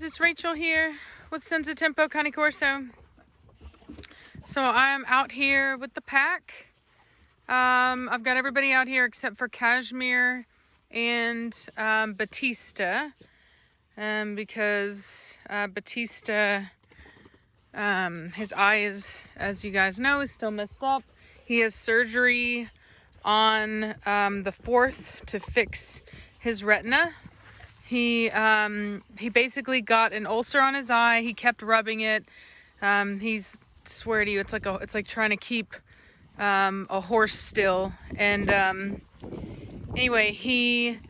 guys, it's Rachel here with Senza Tempo Cane Corso. So I'm out here with the pack. I've got everybody out here except for Cashmere and Batista, because Batista, his eye is, as you guys know, is still messed up. He has surgery on the 4th to fix his retina. He basically got an ulcer on his eye. He kept rubbing it. He's, swear to you, it's like trying to keep a horse still. And anyway, he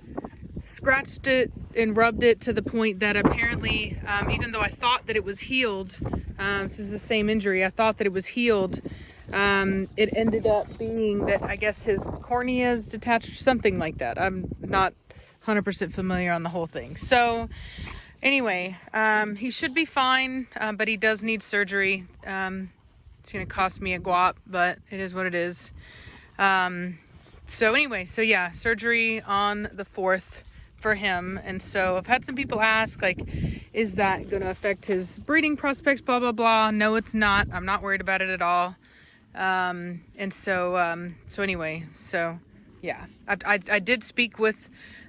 scratched it and rubbed it to the point that apparently, even though I thought that it was healed, this is the same injury, I thought that it was healed. It ended up being that I guess his cornea is detached or something like that. I'm not 100% familiar on the whole thing. So anyway, he should be fine, but he does need surgery. It's going to cost me a guap, but it is what it is. So anyway, so yeah, surgery on the 4th for him. And so I've had some people ask, like, is that going to affect his breeding prospects, blah, blah, blah. No, it's not. I'm not worried about it at all. And so anyway, so yeah, I did speak with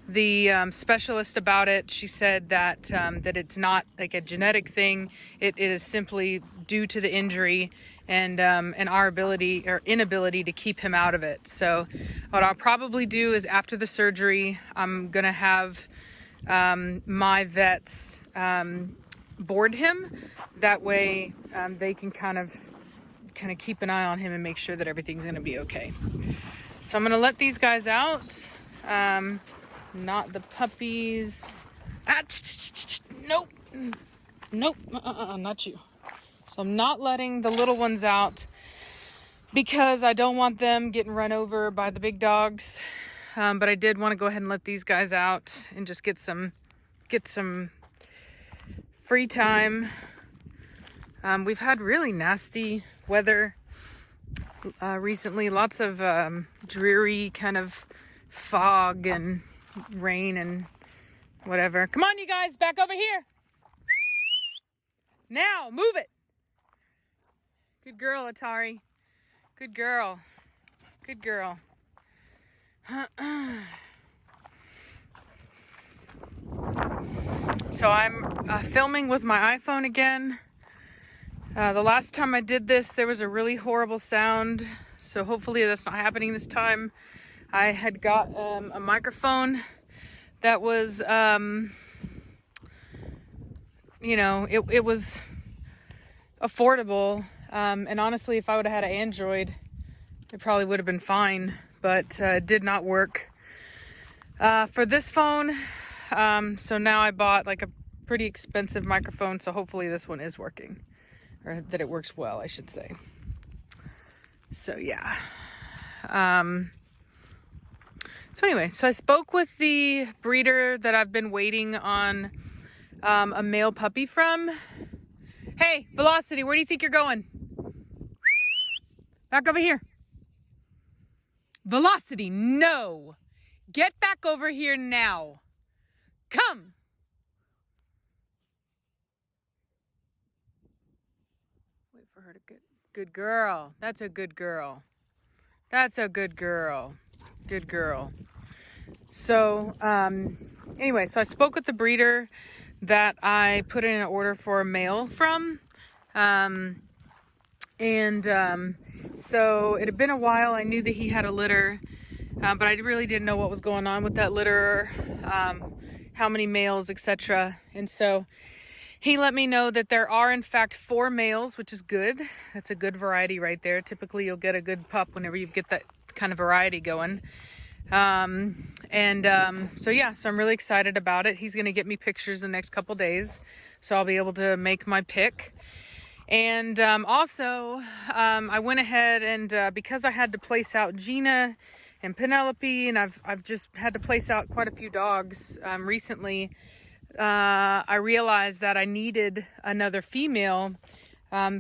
the specialist about it. She said that that it's not like a genetic thing. It is simply due to the injury and our ability or inability to keep him out of it. So what I'll probably do is after the surgery, I'm gonna have my vets board him. That way they can kind of keep an eye on him and make sure that everything's gonna be okay. So I'm gonna let these guys out. Not the puppies. Nope. Nope. Not you. So I'm not letting the little ones out because I don't want them getting run over by the big dogs. But I did want to go ahead and let these guys out and just get some free time. We've had really nasty weather recently. Lots of dreary kind of fog and rain and whatever. Come on, you guys, back over here. Now, move it. Good girl, Atari. Good girl. Good girl. So I'm filming with my iPhone again. The last time I did this, there was a really horrible sound. So hopefully that's not happening this time. I had got a microphone that was, you know, it was affordable. And honestly, if I would have had an Android, it probably would have been fine, but it did not work for this phone. So now I bought like a pretty expensive microphone. So hopefully this one is working, or that it works well, I should say. So yeah. So anyway, so I spoke with the breeder that I've been waiting on a male puppy from. Hey, Velocity, where do you think you're going? Back over here. Velocity, no. Get back over here now. Come. Wait for her to get. Good girl. That's a good girl. That's a good girl. Good girl. So, anyway, so I spoke with the breeder that I put in an order for a male from. So it had been a while. I knew that he had a litter, but I really didn't know what was going on with that litter, how many males, etc. And so he let me know that there are, in fact, 4 males, which is good. That's a good variety right there. Typically, you'll get a good pup whenever you get that kind of variety going. So yeah, so I'm really excited about it. He's going to get me pictures in the next couple days, so I'll be able to make my pick. And also, I went ahead and because I had to place out Gina and Penelope, and I've just had to place out quite a few dogs recently, I realized that I needed another female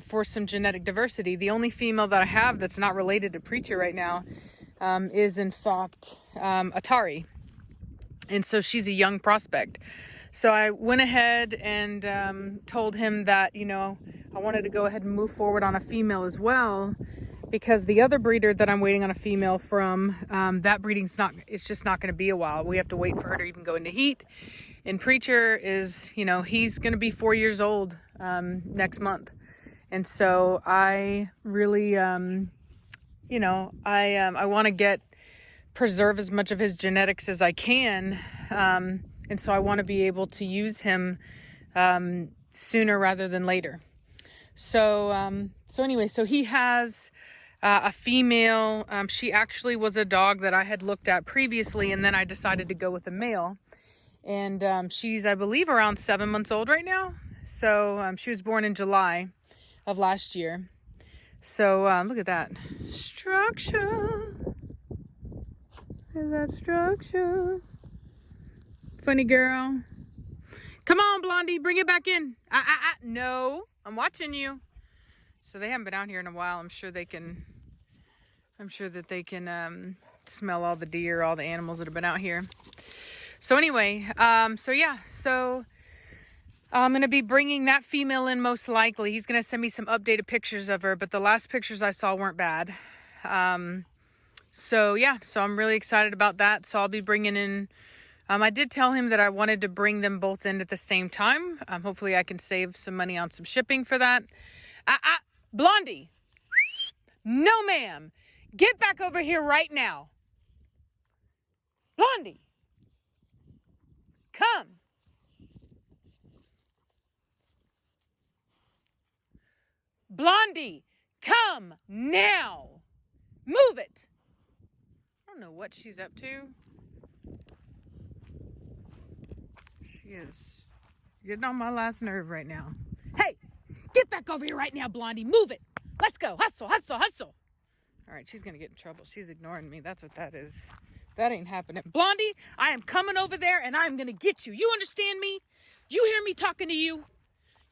for some genetic diversity. The only female that I have that's not related to Preacher right now is in fact Atari. And so she's a young prospect. So I went ahead and told him that, you know, I wanted to go ahead and move forward on a female as well, because the other breeder that I'm waiting on a female from, that breeding's not, it's just not going to be a while. We have to wait for her to even go into heat. And Preacher is, you know, he's going to be 4 years old next month. And so I really, you know, I want to preserve as much of his genetics as I can. And so I want to be able to use him sooner rather than later. So anyway, so he has a female. She actually was a dog that I had looked at previously, and then I decided to go with a male. And she's, I believe, around 7 months old right now. So she was born in July of last year. So look at that structure. Is that structure? Funny girl. Come on, Blondie, bring it back in. No, I'm watching you. So they haven't been out here in a while. I'm sure that they can smell all the deer, all the animals that have been out here. So anyway, so yeah, so I'm going to be bringing that female in most likely. He's going to send me some updated pictures of her, but the last pictures I saw weren't bad. So yeah, so I'm really excited about that. So I'll be bringing in, I did tell him that I wanted to bring them both in at the same time. Hopefully I can save some money on some shipping for that. Blondie, no ma'am, get back over here right now. Blondie, come. Blondie, come now. Move it. I don't know what she's up to. She is getting on my last nerve right now. Hey, get back over here right now, Blondie. Move it. Let's go. Hustle, hustle, hustle. All right, she's going to get in trouble. She's ignoring me. That's what that is. That ain't happening. Blondie, I am coming over there and I'm going to get you. You understand me? You hear me talking to you?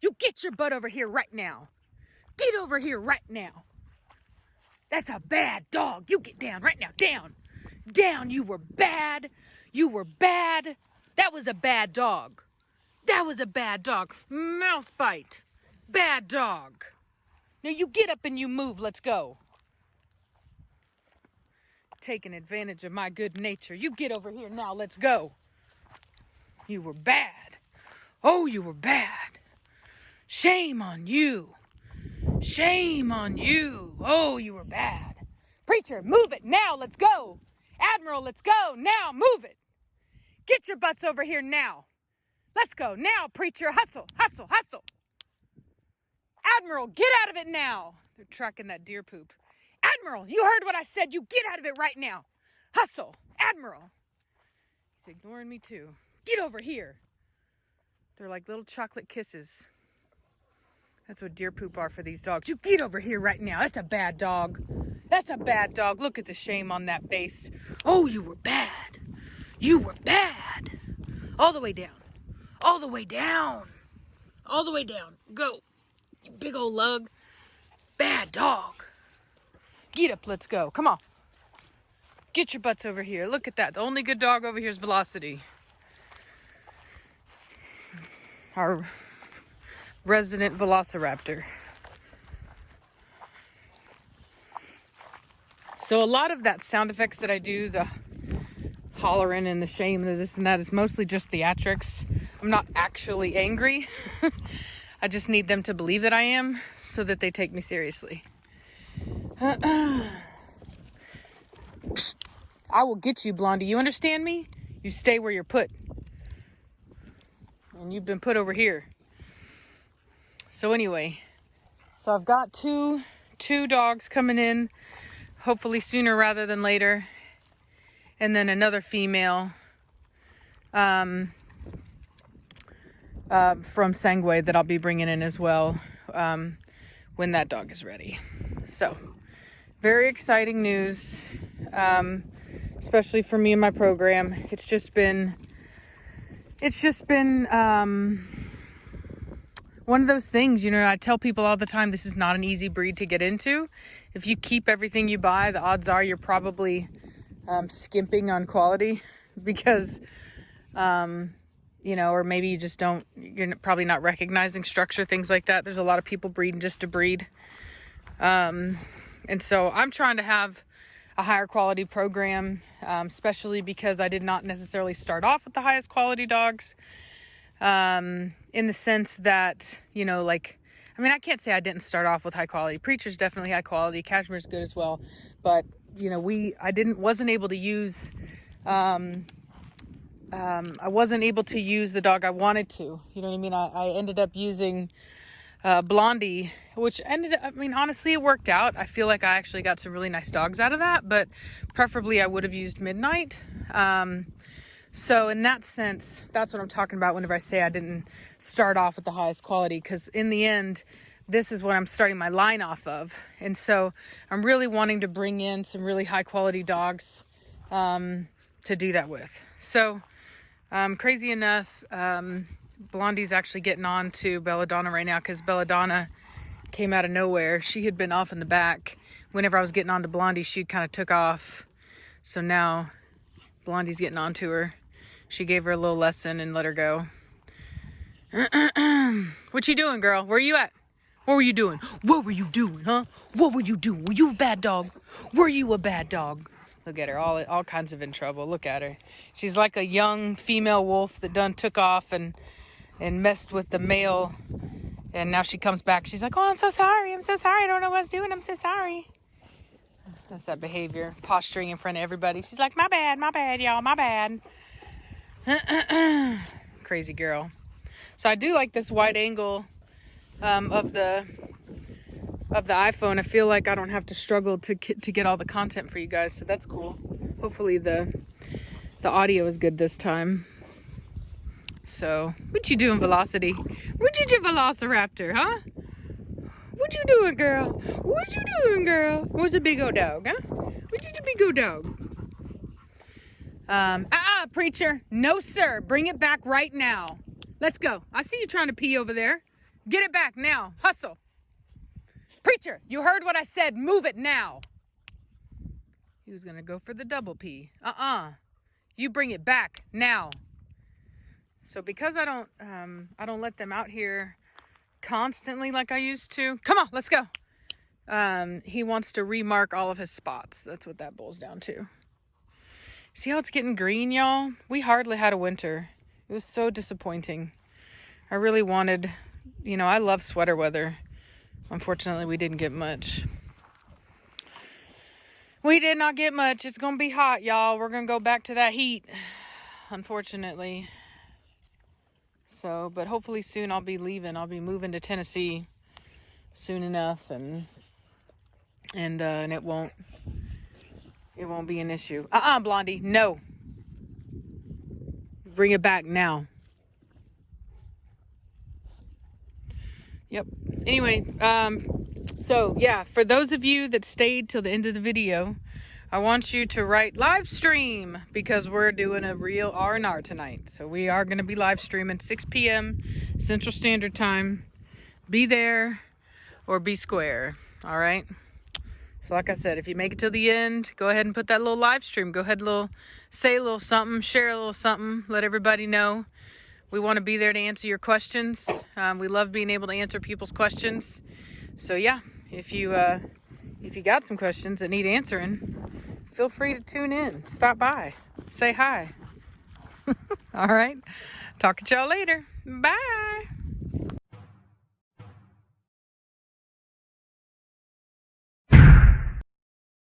You get your butt over here right now. Get over here right now. That's a bad dog. You get down right now. Down. Down. You were bad. You were bad. That was a bad dog. That was a bad dog. Mouth bite. Bad dog. Now you get up and you move. Let's go. Taking advantage of my good nature. You get over here now. Let's go. You were bad. Oh, you were bad. Shame on you. Shame on you. Oh, you were bad. Preacher, move it now. Let's go. Admiral, let's go. Now, move it. Get your butts over here now. Let's go. Now, Preacher. Hustle, hustle, hustle. Admiral, get out of it now. They're tracking that deer poop. Admiral, you heard what I said. You get out of it right now. Hustle. Admiral. He's ignoring me too. Get over here. They're like little chocolate kisses. That's what deer poop are for these dogs. You get over here right now. That's a bad dog. That's a bad dog. Look at the shame on that face. Oh, you were bad. You were bad. All the way down. All the way down. All the way down. Go. You big old lug. Bad dog. Get up. Let's go. Come on. Get your butts over here. Look at that. The only good dog over here is Velocity. Our resident velociraptor. So a lot of that sound effects that I do, the hollering and the shame and this and that, is mostly just theatrics. I'm not actually angry. I just need them to believe that I am so that they take me seriously. I will get you, Blondie. You understand me? You stay where you're put. And you've been put over here. So anyway, so I've got two dogs coming in, hopefully sooner rather than later. And then another female from Sangway that I'll be bringing in as well when that dog is ready. So very exciting news, especially for me and my program. It's just been one of those things, you know, I tell people all the time, this is not an easy breed to get into. If you keep everything you buy, the odds are you're probably skimping on quality because, you know, or maybe you just don't, you're probably not recognizing structure, things like that. There's a lot of people breeding just to breed. And so I'm trying to have a higher quality program, especially because I did not necessarily start off with the highest quality dogs. In the sense that, you know, like, I mean, I can't say I didn't start off with high quality. Preacher's definitely high quality. Cashmere's good as well. But, you know, I wasn't able to use, I wasn't able to use the dog I wanted to. You know what I mean? I ended up using Blondie, which I mean, honestly, it worked out. I feel like I actually got some really nice dogs out of that, but preferably I would have used Midnight. So in that sense, that's what I'm talking about whenever I say I didn't start off with the highest quality, because in the end, this is what I'm starting my line off of. And so I'm really wanting to bring in some really high quality dogs to do that with. So crazy enough, Blondie's actually getting on to Belladonna right now, because Belladonna came out of nowhere. She had been off in the back. Whenever I was getting on to Blondie, she kind of took off. So now Blondie's getting on to her. She gave her a little lesson and let her go. What you doing, girl? Where you at? What were you doing? What were you doing, huh? What were you doing? Were you a bad dog? Were you a bad dog? Look at her, all kinds of in trouble. Look at her. She's like a young female wolf that done took off and messed with the male. And now she comes back. She's like, oh, I'm so sorry. I'm so sorry. I don't know what I was doing. I'm so sorry. That's that behavior, posturing in front of everybody. She's like, my bad, y'all, my bad. Crazy girl. So I do like this wide angle of the iPhone. I feel like I don't have to struggle to get all the content for you guys, so that's cool. Hopefully the audio is good this time. So, what you doing, Velocity? What you do, Velociraptor, huh? What you doing, girl? What you doing, girl? What's a big old dog, huh? What you do, big old dog? Preacher. No, sir. Bring it back right now. Let's go. I see you trying to pee over there. Get it back now. Hustle. Preacher, you heard what I said. Move it now. He was going to go for the double pee. You bring it back now. So because I don't let them out here constantly like I used to. Come on, let's go. He wants to remark all of his spots. That's what that boils down to. See how it's getting green, y'all? We hardly had a winter. It was so disappointing. I really wanted, you know, I love sweater weather. Unfortunately, we didn't get much. We did not get much. It's going to be hot, y'all. We're going to go back to that heat, unfortunately. So, but hopefully soon I'll be leaving. I'll be moving to Tennessee soon enough, and it won't be an issue. Blondie, no. Bring it back now. Yep. Anyway, so yeah, for those of you that stayed till the end of the video, I want you to write live stream, because we're doing a real R&R tonight. So we are going to be live streaming 6 p.m. Central Standard Time. Be there or be square. All right. So like I said, if you make it till the end, go ahead and put that little live stream. Go ahead, say a little something, share a little something, let everybody know. We want to be there to answer your questions. We love being able to answer people's questions. So yeah, if you got some questions that need answering, feel free to tune in. Stop by. Say hi. All right. Talk to y'all later. Bye.